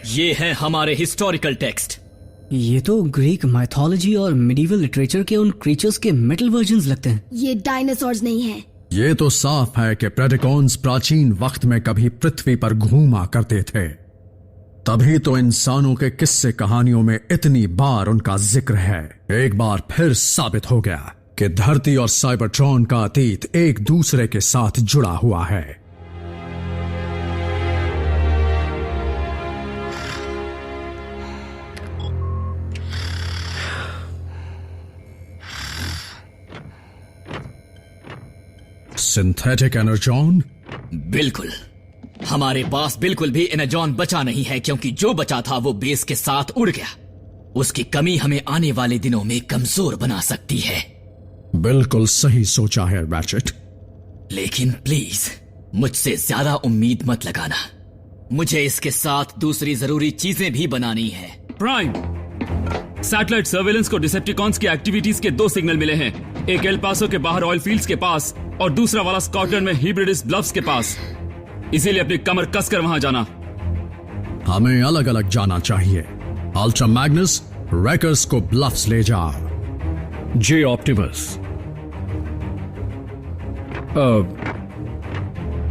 ये है हमारे हिस्टोरिकल टेक्स्ट। ये तो ग्रीक माइथोलॉजी और मिडिवल लिटरेचर के उन क्रीचर्स के मेटल वर्जन्स लगते हैं। ये डायनासोर्स नहीं है। ये तो साफ है कि प्रेडिकॉन्स प्राचीन वक्त में कभी पृथ्वी पर घूमा करते थे, तभी तो इंसानों के किस्से कहानियों में इतनी बार उनका जिक्र है। एक बार फिर साबित हो गया कि धरती और साइबरट्रॉन का अतीत एक दूसरे के साथ जुड़ा हुआ है। Synthetic Energon? बिल्कुल। हमारे पास बिल्कुल भी एनर्जॉन बचा नहीं है, क्योंकि जो बचा था वो बेस के साथ उड़ गया। उसकी कमी हमें आने वाले दिनों में कमजोर बना सकती है। बिल्कुल सही सोचा है रैचेट। लेकिन प्लीज मुझसे ज्यादा उम्मीद मत लगाना। मुझे इसके साथ दूसरी जरूरी चीजें भी बनानी है। प्राइम, सैटेलाइट सर्वेलेंस को डिसेप्टिकॉन्स की एक्टिविटीज के 2 सिग्नल मिले हैं। एक एल पासो के बाहर ऑयल फील्ड्स के पास और दूसरा वाला स्कॉटलैंड में हिब्रिडिस ब्लफ्स के पास। इसीलिए अपनी कमर कसकर वहां जाना। हमें अलग अलग जाना चाहिए। अल्ट्रा मैग्नस, रैकर्स को ब्लफ्स ले जाओ। जे ऑप्टिमस,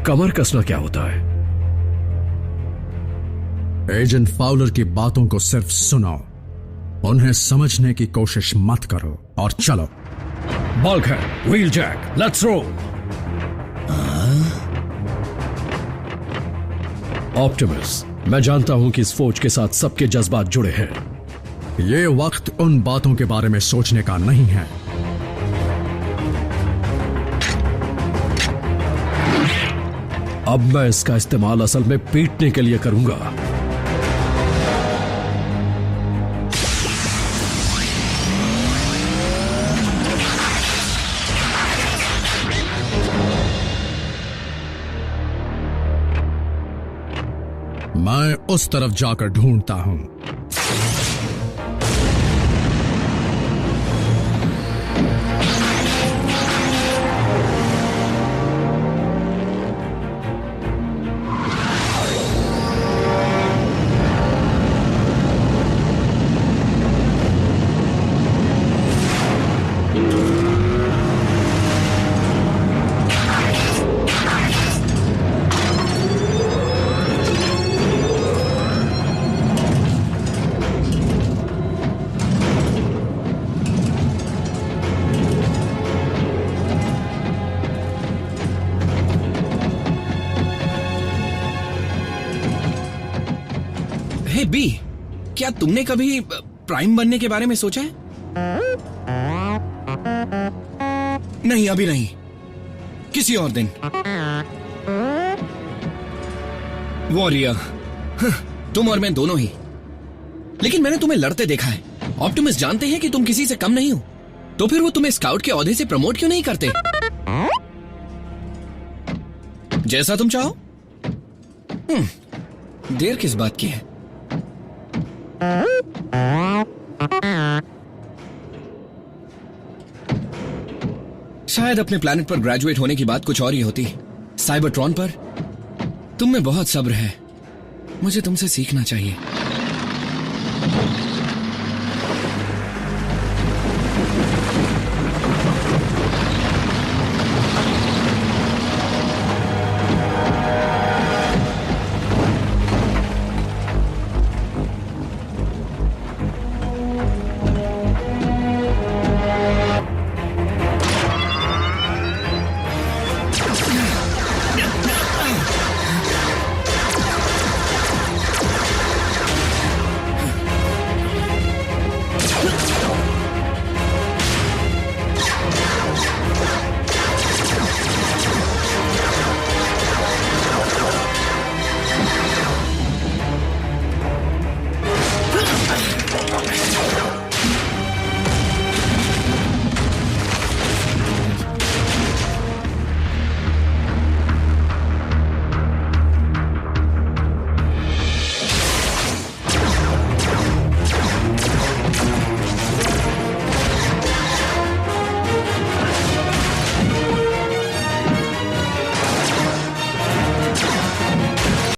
कमर कसना क्या होता है? एजेंट फाउलर की बातों को सिर्फ सुनो, उन्हें समझने की कोशिश मत करो और चलो। Bulkhead, Wheeljack, let's roll. Optimus, मैं जानता हूं कि इस फौज के साथ सबके जज्बात जुड़े हैं। ये वक्त उन बातों के बारे में सोचने का नहीं है। अब मैं इसका इस्तेमाल असल में पीटने के लिए करूंगा। मैं उस तरफ जाकर ढूंढता हूं। हे बी, क्या तुमने कभी प्राइम बनने के बारे में सोचा है? नहीं, अभी नहीं, किसी और दिन। वॉरियर, तुम और मैं दोनों ही। लेकिन मैंने तुम्हें लड़ते देखा है। ऑप्टिमस जानते हैं कि तुम किसी से कम नहीं हो, तो फिर वो तुम्हें स्काउट के ओहदे से प्रमोट क्यों नहीं करते? जैसा तुम चाहो। देर किस बात की है? शायद अपने प्लैनेट पर ग्रेजुएट होने की बात कुछ और ही होती। साइबरट्रॉन पर तुम में बहुत सब्र है, मुझे तुमसे सीखना चाहिए।